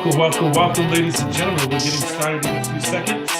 Welcome, ladies and gentlemen. We're getting started in a few seconds.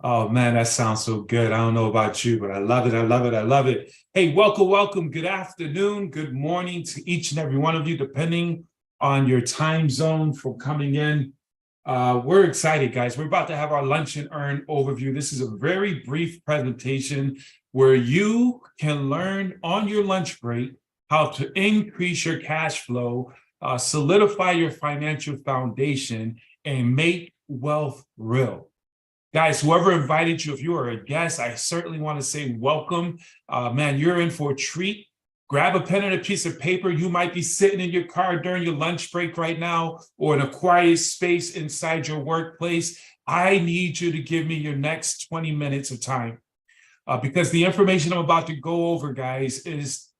Oh man, that sounds so good. I don't know about you, but I love it. I love it. I love it. Hey, welcome. Good afternoon. Good morning to each and every one of you, depending on your time zone for coming in. We're excited, guys. We're about to have our Lunch and Earn overview. This is a very brief presentation where you can learn on your lunch break how to increase your cash flow, solidify your financial foundation, and make wealth real. Guys, whoever invited you, if you are a guest, I certainly want to say welcome. Man, you're in for a treat. Grab a pen and a piece of paper. You might be sitting in your car during your lunch break right now, or in a quiet space inside your workplace. I need you to give me your next 20 minutes of time, because the information I'm about to go over, guys, is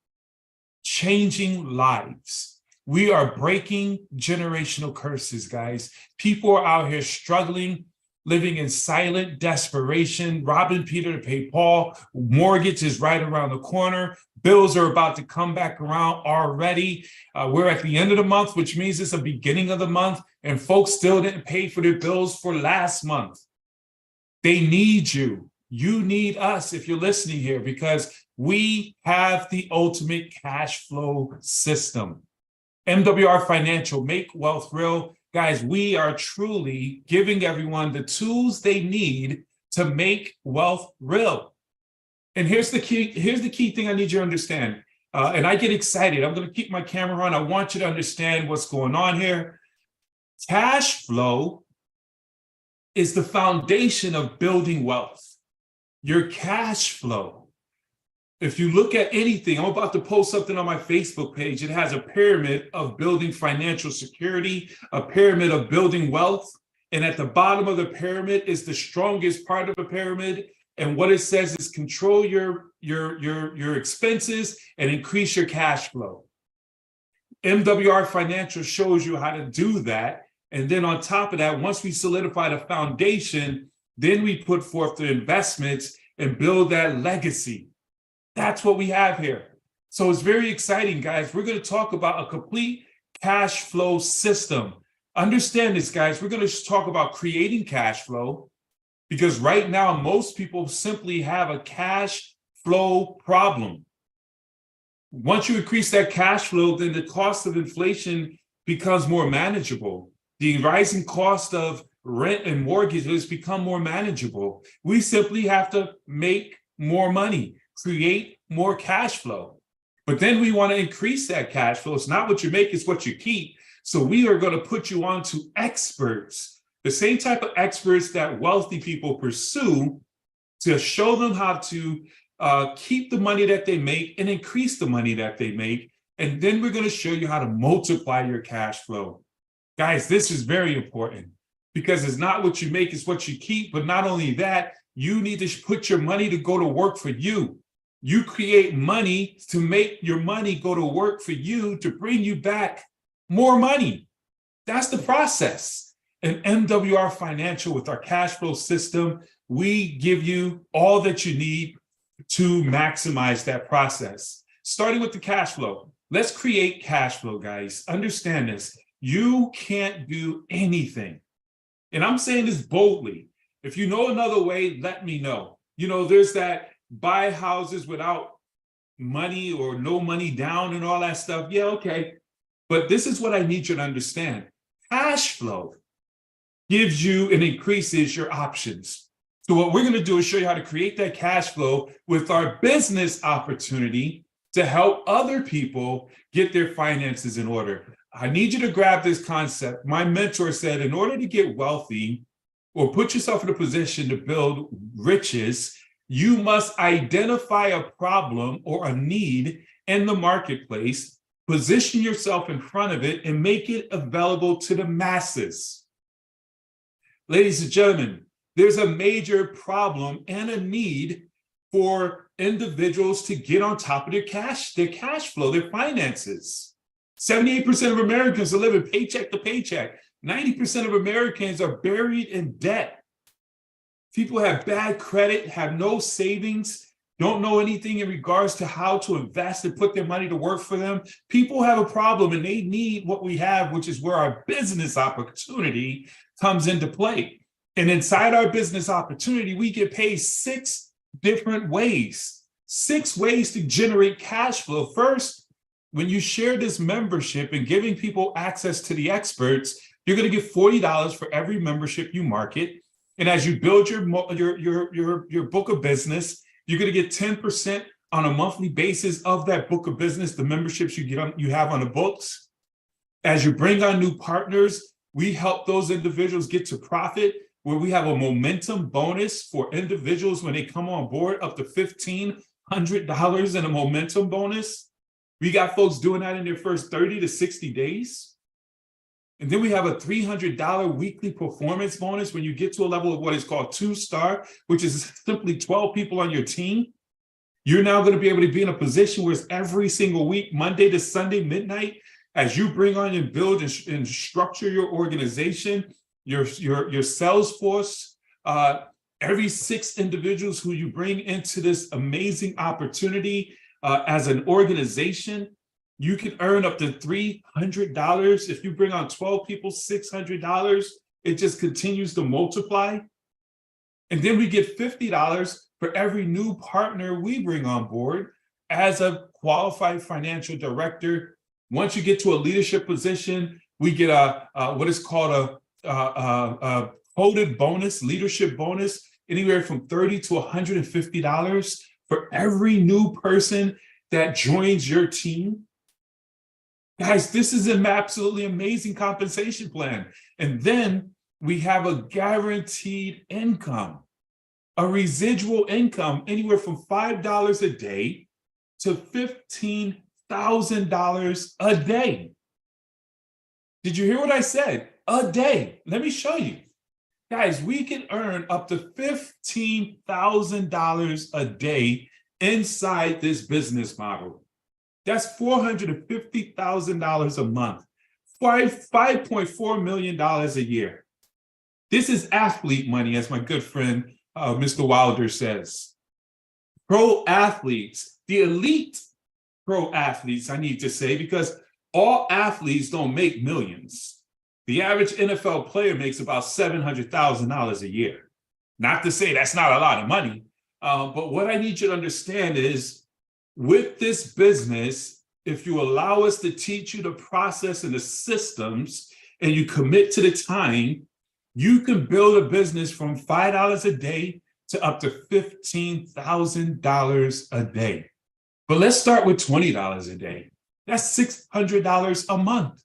changing lives. We are breaking generational curses, guys. People are out here struggling, living in silent desperation, robbing Peter to pay Paul. Mortgage is right around the corner. Bills are about to come back around already. We're at the end of the month, which means it's the beginning of the month, and folks still didn't pay for their bills for last month. They need you. You need us if you're listening here, because we have the ultimate cash flow system. MWR Financial, make wealth real. Guys, we are truly giving everyone the tools they need to make wealth real. And here's the key thing I need you to understand. And I get excited. I'm going to keep my camera on. I want you to understand what's going on here. Cash flow is the foundation of building wealth. Your cash flow. If you look at anything, I'm about to post something on my Facebook page. It has a pyramid of building financial security, a pyramid of building wealth. And at the bottom of the pyramid is the strongest part of the pyramid. And what it says is control your expenses and increase your cash flow. MWR Financial shows you how to do that. And then on top of that, once we solidify the foundation, then we put forth the investments and build that legacy. That's what we have here. So it's very exciting, guys. We're going to talk about a complete cash flow system. Understand this, guys. We're going to talk about creating cash flow, because right now, most people simply have a cash flow problem. Once you increase that cash flow, then the cost of inflation becomes more manageable. The rising cost of rent and mortgages become more manageable. We simply have to make more money, create more cash flow. But then we want to increase that cash flow. It's not what you make, it's what you keep. So we are going to put you on to experts, the same type of experts that wealthy people pursue, to show them how to keep the money that they make and increase the money that they make. And then we're going to show you how to multiply your cash flow. Guys, this is very important, because it's not what you make, it's what you keep. But not only that, you need to put your money to go to work for you. You create money to make your money go to work for you, to bring you back more money. That's the process. And MWR Financial, with our cash flow system, we give you all that you need to maximize that process. Starting with the cash flow. Let's create cash flow, guys. Understand this. You can't do anything. And I'm saying this boldly. If you know another way, let me know. You know, there's that buy houses without money or no money down and all that stuff. Yeah, okay. But this is what I need you to understand. Cash flow gives you and increases your options. So what we're going to do is show you how to create that cash flow with our business opportunity to help other people get their finances in order. I need you to grab this concept. My mentor said, in order to get wealthy or put yourself in a position to build riches, you must identify a problem or a need in the marketplace, position yourself in front of it, and make it available to the masses. Ladies and gentlemen, there's a major problem and a need for individuals to get on top of their cash flow, their finances. 78% of Americans are living paycheck to paycheck. 90% of Americans are buried in debt. People have bad credit, have no savings, don't know anything in regards to how to invest and put their money to work for them. People have a problem and they need what we have, which is where our business opportunity comes into play. And inside our business opportunity, we get paid 6 different ways, 6 ways to generate cash flow. First, when you share this membership and giving people access to the experts, you're going to get $40 for every membership you market. And as you build your book of business, you're going to get 10% on a monthly basis of that book of business, the memberships you have on the books. As you bring on new partners, we help those individuals get to profit, where we have a momentum bonus for individuals when they come on board, up to $1,500 in a momentum bonus. We got folks doing that in their first 30 to 60 days. And then we have a $300 weekly performance bonus when you get to a level of what is called 2-star, which is simply 12 people on your team. You're now going to be able to be in a position where it's every single week, Monday to Sunday, midnight, as you bring on and build and structure your organization, your sales force, every 6 individuals who you bring into this amazing opportunity as an organization, you can earn up to $300. If you bring on 12 people, $600, it just continues to multiply. And then we get $50 for every new partner we bring on board as a qualified financial director. Once you get to a leadership position, we get what is called a coded bonus, leadership bonus, anywhere from $30 to $150 for every new person that joins your team. Guys, this is an absolutely amazing compensation plan. And then we have a guaranteed income, a residual income, anywhere from $5 a day to $15,000 a day. Did you hear what I said? A day. Let me show you. Guys, we can earn up to $15,000 a day inside this business model. That's $450,000 a month, $5.4 million a year. This is athlete money, as my good friend, Mr. Wilder says. Pro athletes, the elite pro athletes, I need to say, because all athletes don't make millions. The average NFL player makes about $700,000 a year. Not to say that's not a lot of money, but what I need you to understand is, with this business, if you allow us to teach you the process and the systems, and you commit to the time, you can build a business from $5 a day to up to $15,000 a day. But let's start with $20 a day. That's $600 a month.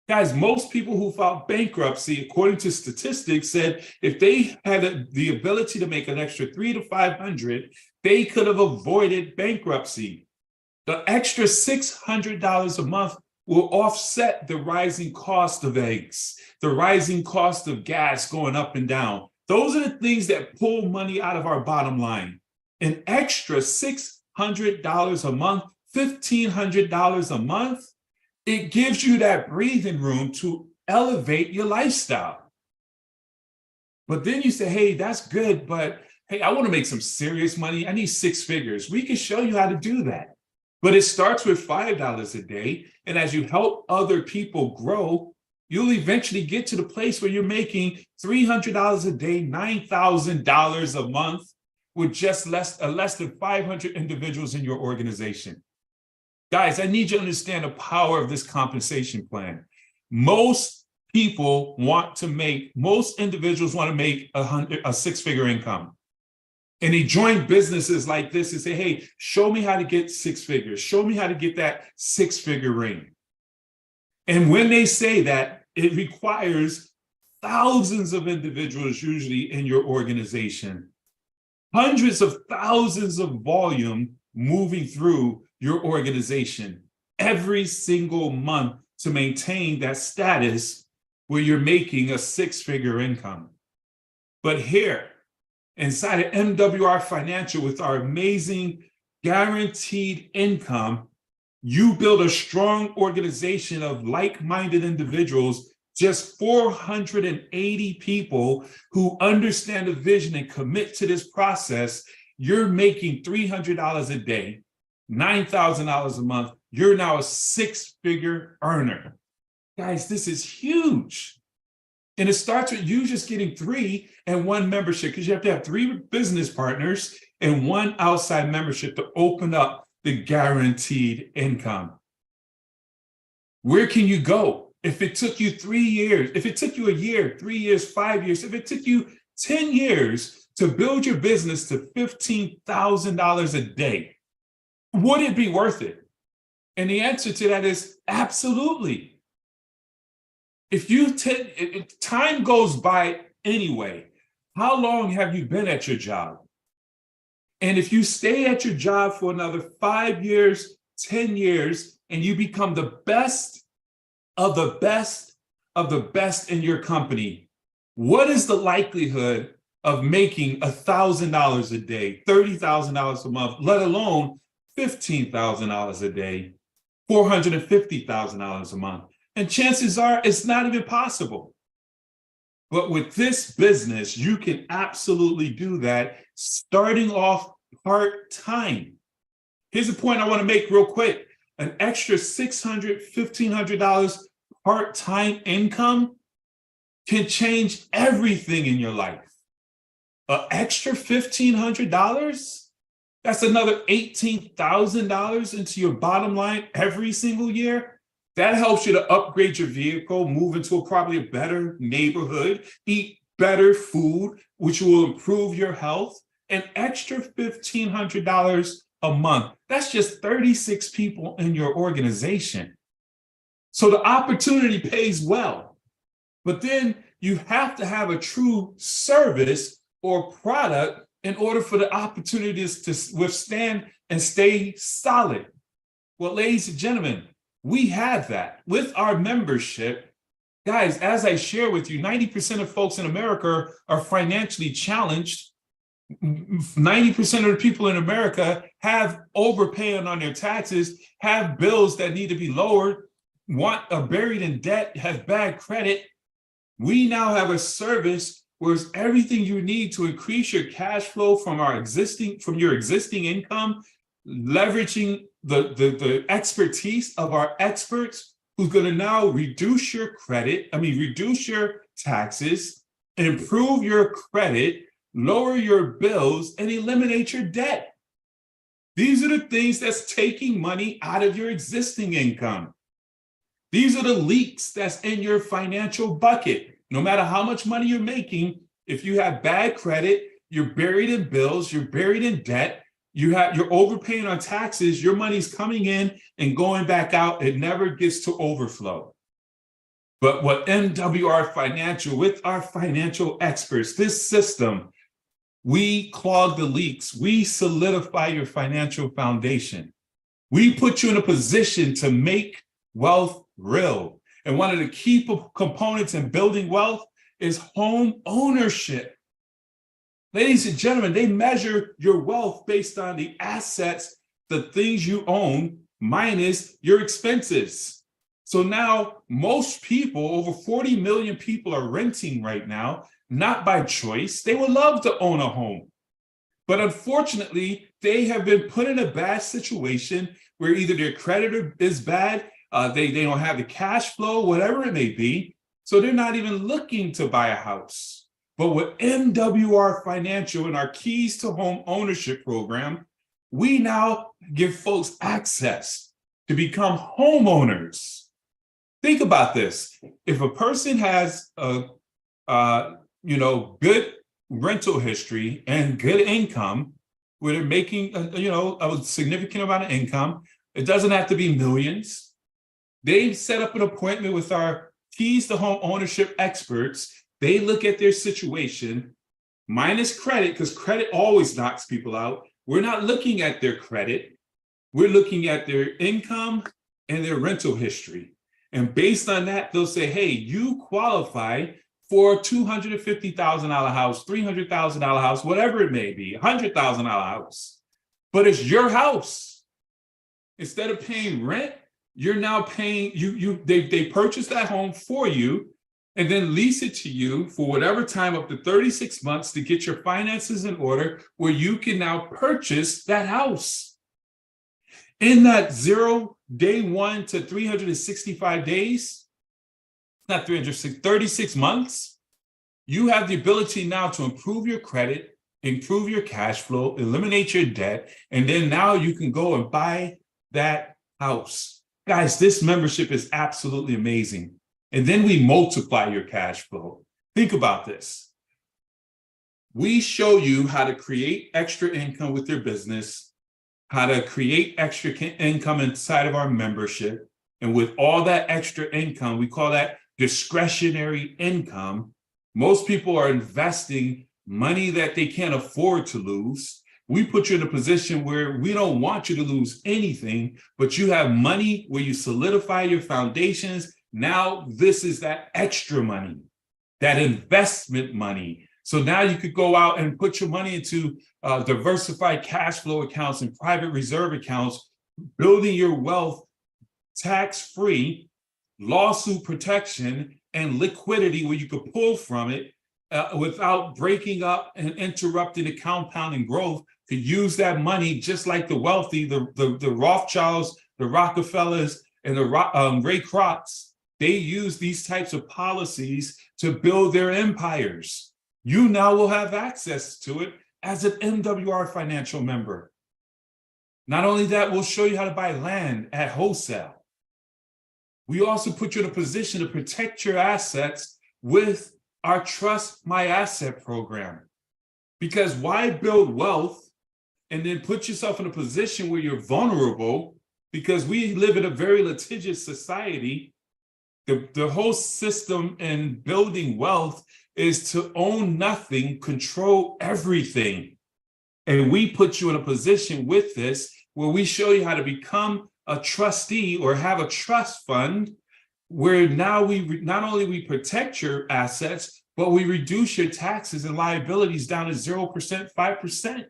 Guys, most people who filed bankruptcy, according to statistics, said if they had the ability to make an extra $300 to $500, they could have avoided bankruptcy. The extra $600 a month will offset the rising cost of eggs, the rising cost of gas going up and down. Those are the things that pull money out of our bottom line. An extra $600 a month, $1,500 a month, it gives you that breathing room to elevate your lifestyle. But then you say, hey, that's good, but hey, I want to make some serious money. I need 6 figures. We can show you how to do that. But it starts with $5 a day. And as you help other people grow, you'll eventually get to the place where you're making $300 a day, $9,000 a month with just less than 500 individuals in your organization. Guys, I need you to understand the power of this compensation plan. Most individuals want to make a 6-figure income. And they join businesses like this and say, hey, show me how to get 6 figures. Show me how to get that 6-figure ring. And when they say that, it requires thousands of individuals usually in your organization, hundreds of thousands of volume moving through your organization every single month to maintain that status where you're making a 6-figure income. But here, inside of MWR Financial, with our amazing guaranteed income, you build a strong organization of like-minded individuals, just 480 people who understand the vision and commit to this process. You're making $300 a day, $9,000 a month. You're now a six-figure earner. Guys, this is huge. And it starts with you just getting 3 and 1 membership, because you have to have 3 business partners and 1 outside membership to open up the guaranteed income. Where can you go? If it took you 3 years, if it took you a year, 3 years, 5 years, if it took you 10 years to build your business to $15,000 a day, would it be worth it? And the answer to that is absolutely. If time goes by anyway, how long have you been at your job? And if you stay at your job for another 5 years, 10 years, and you become the best of the best of the best in your company, what is the likelihood of making $1,000 a day, $30,000 a month, let alone $15,000 a day, $450,000 a month? And chances are it's not even possible. But with this business, you can absolutely do that, starting off part-time. Here's a point I want to make real quick. An extra $600, $1,500 part-time income can change everything in your life. An extra $1,500, that's another $18,000 into your bottom line every single year. That helps you to upgrade your vehicle, move into probably a better neighborhood, eat better food, which will improve your health. An extra $1,500 a month. That's just 36 people in your organization. So the opportunity pays well. But then you have to have a true service or product in order for the opportunities to withstand and stay solid. Well, ladies and gentlemen, we have that with our membership. Guys, as I share with you, 90% of folks in America are financially challenged. 90% of the people in America have overpaying on their taxes, have bills that need to be lowered, are buried in debt, have bad credit. We now have a service where it's everything you need to increase your cash flow from your existing income, leveraging the expertise of our experts who's going to now reduce your reduce your taxes, improve your credit, lower your bills, and eliminate your debt. These are the things that's taking money out of your existing income. These are the leaks that's in your financial bucket. No matter how much money you're making, if you have bad credit, you're buried in bills, you're buried in debt, you're overpaying on taxes, your money's coming in and going back out, it never gets to overflow. But what MWR Financial, with our financial experts, this system, we clog the leaks, we solidify your financial foundation. We put you in a position to make wealth real. And one of the key components in building wealth is home ownership. Ladies and gentlemen, they measure your wealth based on the assets, the things you own, minus your expenses. So now most people, over 40 million people, are renting right now, not by choice. They would love to own a home. But unfortunately, they have been put in a bad situation where either their credit is bad, they don't have the cash flow, whatever it may be. So they're not even looking to buy a house. But with MWR Financial and our Keys to Home Ownership program, we now give folks access to become homeowners. Think about this. If a person has a good rental history and good income, where they're making a significant amount of income, it doesn't have to be millions. They set up an appointment with our Keys to Home Ownership experts. They look at their situation, minus credit, because credit always knocks people out. We're not looking at their credit. We're looking at their income and their rental history. And based on that, they'll say, hey, you qualify for a $250,000 house, $300,000 house, whatever it may be, $100,000 house. But it's your house. Instead of paying rent, you're now paying, they purchase that home for you and then lease it to you for whatever time, up to 36 months, to get your finances in order, where you can now purchase that house. In that day 1 to 365 days, not 36 months, you have the ability now to improve your credit, improve your cash flow, eliminate your debt, and then now you can go and buy that house. Guys, this membership is absolutely amazing. And then we multiply your cash flow. Think about this. We show you how to create extra income with your business, how to create extra income inside of our membership. And with all that extra income, we call that discretionary income. Most people are investing money that they can't afford to lose. We put you in a position where we don't want you to lose anything, but you have money where you solidify your foundations. Now this is that extra money, that investment money. So now you could go out and put your money into diversified cash flow accounts and private reserve accounts, building your wealth tax-free, lawsuit protection, and liquidity where you could pull from it without breaking up and interrupting the compounding growth, to use that money just like the wealthy, the Rothschilds, the Rockefellers, and the Ray Krocs. They use these types of policies to build their empires. You now will have access to it as an MWR Financial member. Not only that, we'll show you how to buy land at wholesale. We also put you in a position to protect your assets with our Trust My Asset program. Because why build wealth and then put yourself in a position where you're vulnerable? Because we live in a very litigious society. The whole system in building wealth is to own nothing, control everything. And we put you in a position with this where we show you how to become a trustee or have a trust fund, where now not only we protect your assets, but we reduce your taxes and liabilities down to 0%, 5%.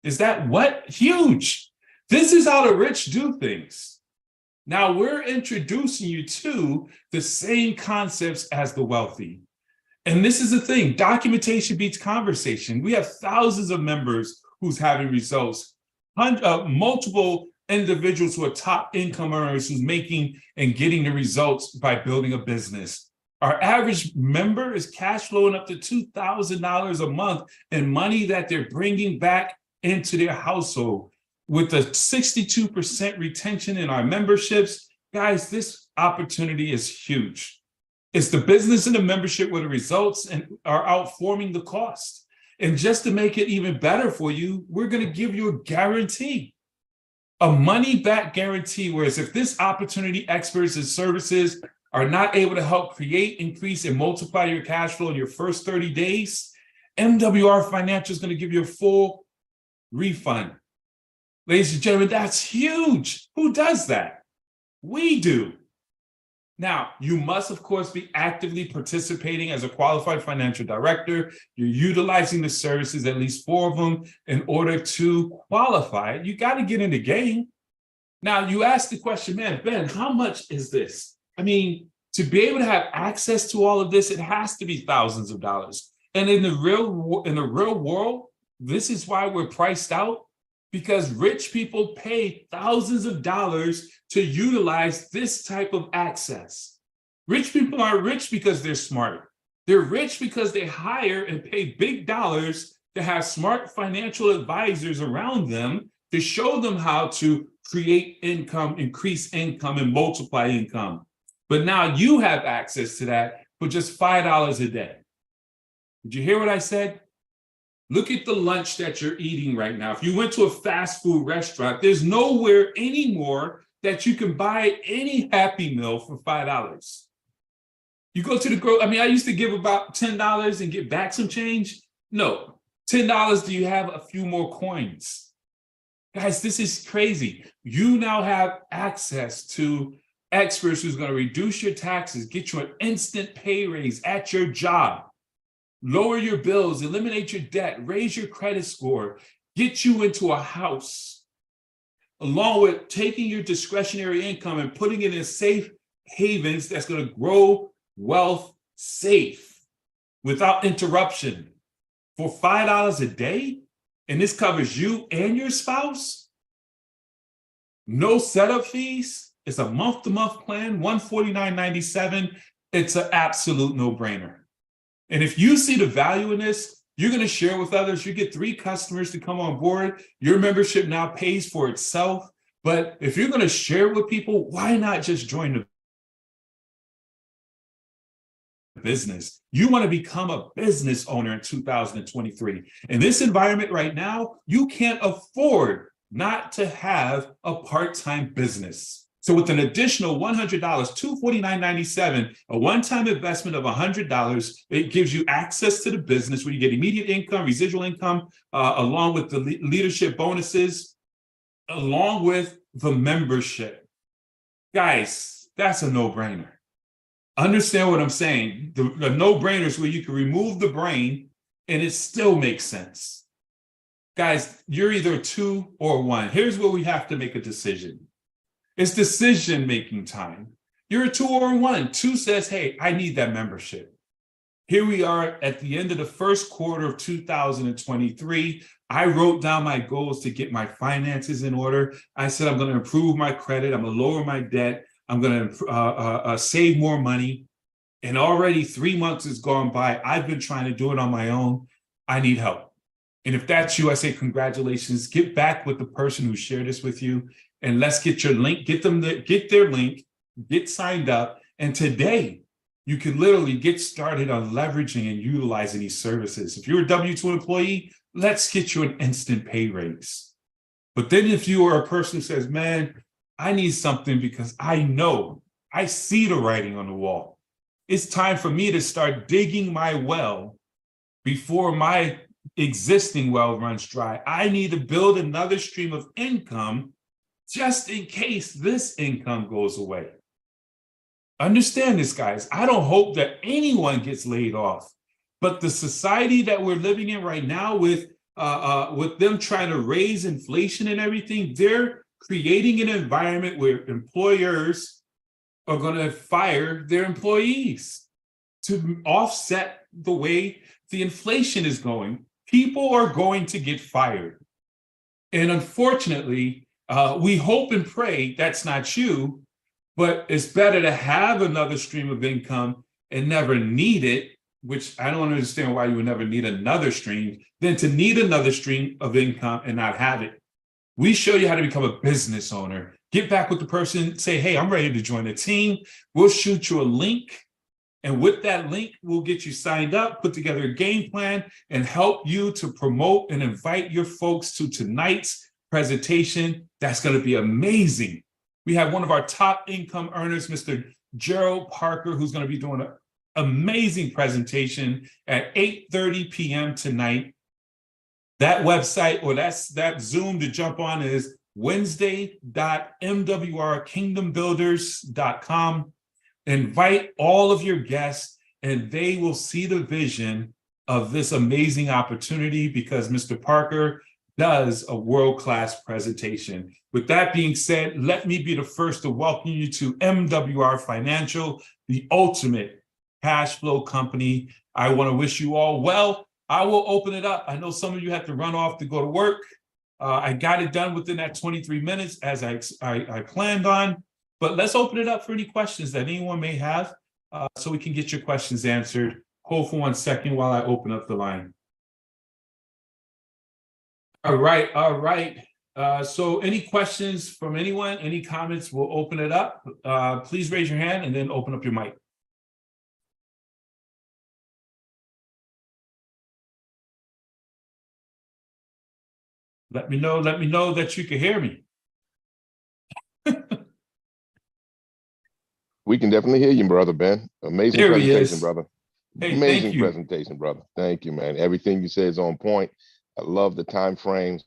Is that what? Huge. This is how the rich do things. Now we're introducing you to the same concepts as the wealthy. And this is the thing, documentation beats conversation. We have thousands of members who's having results, multiple individuals who are top income earners who's making and getting the results by building a business. Our average member is cash flowing up to $2,000 a month in money that they're bringing back into their household. With a 62% retention in our memberships, guys, this opportunity is huge. It's the business and the membership where the results are outperforming the cost. And just to make it even better for you, we're going to give you a guarantee, a money-back guarantee. Whereas if this opportunity, experts and services are not able to help create, increase, and multiply your cash flow in your first 30 days, MWR Financial is going to give you a full refund. Ladies and gentlemen, that's huge. Who does that? We do. Now, you must, of course, be actively participating as a qualified financial director. You're utilizing the services, at least 4 of them, in order to qualify. You got to get in the game. Now, you ask the question, man, Ben, how much is this? I mean, to be able to have access to all of this, it has to be thousands of dollars. And in the real world, this is why we're priced out. Because rich people pay thousands of dollars to utilize this type of access. Rich people aren't rich because they're smart. They're rich because they hire and pay big dollars to have smart financial advisors around them to show them how to create income, increase income, and multiply income. But now you have access to that for just $5 a day. Did you hear what I said? Look at the lunch that you're eating right now. If you went to a fast food restaurant, there's nowhere anymore that you can buy any Happy Meal for $5. You go to the I used to give about $10 and get back some change. No, $10, do you have a few more coins? Guys, this is crazy. You now have access to experts who's going to reduce your taxes, get you an instant pay raise at your job, lower your bills, eliminate your debt, raise your credit score, get you into a house, along with taking your discretionary income and putting it in safe havens that's going to grow wealth safe without interruption for $5 a day. And this covers you and your spouse. No setup fees. It's a month-to-month plan, $149.97. It's an absolute no-brainer. And if you see the value in this, you're going to share with others. You get 3 customers to come on board. Your membership now pays for itself. But if you're going to share with people, why not just join the business? You want to become a business owner in 2023. In this environment right now, you can't afford not to have a part-time business. So with an additional $100, $249.97, a one-time investment of $100, it gives you access to the business where you get immediate income, residual income, along with the leadership bonuses, along with the membership. Guys, that's a no-brainer. Understand what I'm saying? The no-brainers where you can remove the brain and it still makes sense. Guys, you're either 2 or 1. Here's where we have to make a decision. It's decision-making time. You're a 2 or a 1. 2 says, hey, I need that membership. Here we are at the end of the first quarter of 2023. I wrote down my goals to get my finances in order. I said, I'm going to improve my credit. I'm going to lower my debt. I'm going to save more money. And already 3 months has gone by. I've been trying to do it on my own. I need help. And if that's you, I say, congratulations. Get back with the person who shared this with you. And let's get your link, get their link, get signed up. And today, you can literally get started on leveraging and utilizing these services. If you're a W-2 employee, let's get you an instant pay raise. But then if you are a person who says, man, I need something because I know, I see the writing on the wall. It's time for me to start digging my well before my existing well runs dry. I need to build another stream of income just in case this income goes away. Understand this, guys. I don't hope that anyone gets laid off, but the society that we're living in right now with them trying to raise inflation and everything, they're creating an environment where employers are going to fire their employees to offset the way the inflation is going. People are going to get fired. And unfortunately, we hope and pray that's not you, but it's better to have another stream of income and never need it, which I don't understand why you would never need another stream, than to need another stream of income and not have it. We show you how to become a business owner. Get back with the person, say, hey, I'm ready to join the team. We'll shoot you a link. And with that link, we'll get you signed up, put together a game plan, and help you to promote and invite your folks to tonight's presentation. That's going to be amazing. We have one of our top income earners, Mr. Gerald Parker, who's going to be doing an amazing presentation at 8:30 p.m. tonight. That website or that Zoom to jump on is wednesday.mwrkingdombuilders.com. Invite all of your guests and they will see the vision of this amazing opportunity because Mr. Parker does a world-class presentation. With that being said, let me be the first to welcome you to MWR Financial, the ultimate cash flow company. I want to wish you all well. I will open it up. I know some of you have to run off to go to work. I got it done within that 23 minutes as I planned on, but let's open it up for any questions that anyone may have so we can get your questions answered. Hold for 1 second while I open up the line. All right. So any questions from anyone, any comments, we'll open it up. Please raise your hand and then open up your mic. Let me know that you can hear me. We can definitely hear you, brother Ben. Amazing There he presentation, is. brother. Hey, Amazing thank you. presentation, brother. Thank you, man. Everything you say is on point. I love the time frames.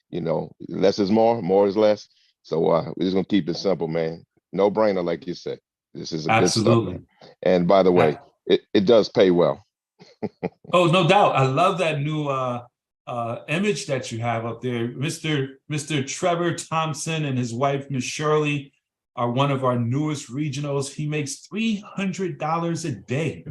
You know, less is more is less. So we're just gonna keep it simple, man. No brainer, like you said. This is a good stuff. Absolutely. And by the way, it does pay well. Oh, no doubt. I love that new image that you have up there. Mr. Trevor Thompson and his wife, Miss Shirley, are one of our newest regionals. He makes $300 a day,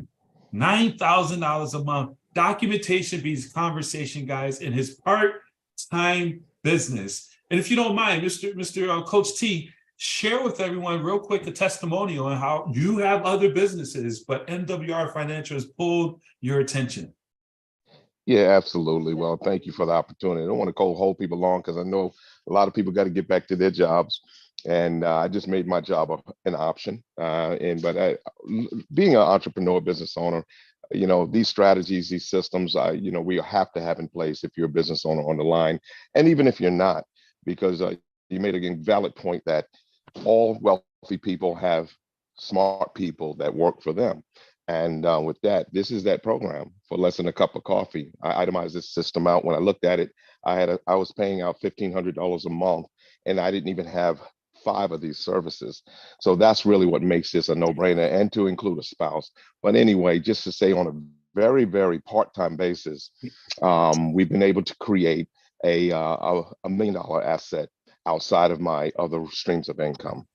$9,000 a month. Documentation beats conversation, guys, in his part-time business. And if you don't mind, Mr. Coach T, share with everyone real quick a testimonial on how you have other businesses, but MWR Financial has pulled your attention. Yeah, absolutely. Well, thank you for the opportunity. I don't want to hold people long because I know a lot of people got to get back to their jobs, and I just made my job an option. Being an entrepreneur, business owner, these strategies, these systems, we have to have in place if you're a business owner on the line, and even if you're not, because you made a valid point that all wealthy people have smart people that work for them. And with that, this is that program for less than a cup of coffee. I itemized this system out. When I looked at it, I was paying out $1,500 a month, and I didn't even have 5 of these services. So that's really what makes this a no-brainer, and to include a spouse. But anyway, just to say, on a very, very part-time basis, we've been able to create a $1 million asset outside of my other streams of income.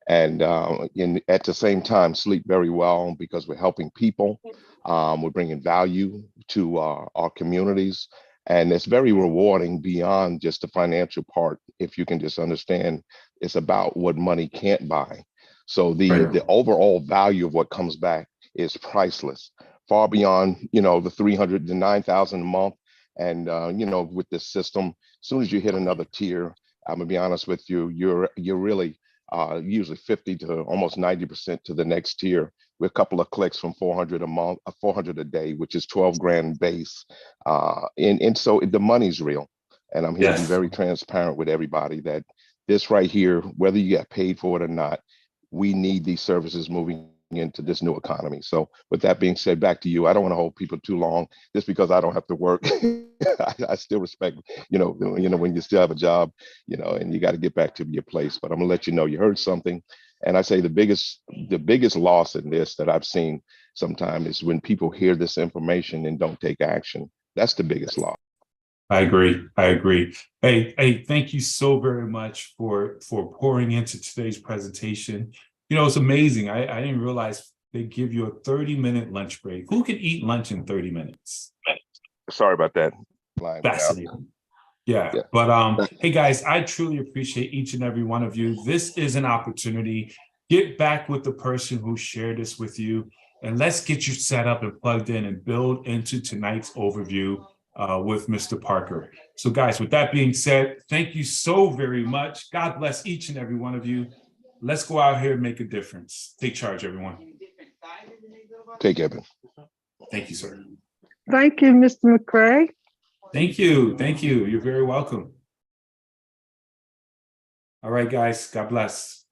And at the same time, sleep very well because we're helping people. We're bringing value to our communities. And it's very rewarding beyond just the financial part, if you can just understand it's about what money can't buy. So the overall value of what comes back is priceless, far beyond, the 300 to 9,000 a month. And, with this system, as soon as you hit another tier, I'm gonna be honest with you, you're really usually 50 to almost 90% to the next tier, with a couple of clicks from 400 a month, 400 a day, which is 12 grand base. And so the money's real. And I'm here to be very transparent with everybody that this right here, whether you get paid for it or not, we need these services moving into this new economy. So with that being said, back to you. I don't want to hold people too long just because I don't have to work. I still respect, when you still have a job, and you got to get back to your place. But I'm gonna let you know you heard something. And I say the biggest loss in this that I've seen sometimes is when people hear this information and don't take action. That's the biggest loss. I agree. Hey, thank you so very much for pouring into today's presentation. It's amazing. I didn't realize they give you a 30-minute lunch break. Who can eat lunch in 30 minutes? Sorry about that. Fascinating. Yeah. But hey guys, I truly appreciate each and every one of you. This is an opportunity. Get back with the person who shared this with you, and let's get you set up and plugged in and build into tonight's overview with Mr. Parker. So guys, with that being said, thank you so very much. God bless each and every one of you. Let's go out here and make a difference. Take charge, everyone. Take care. Thank you, sir. Thank you, Mr. McCray. Thank you. You're very welcome. All right, guys. God bless.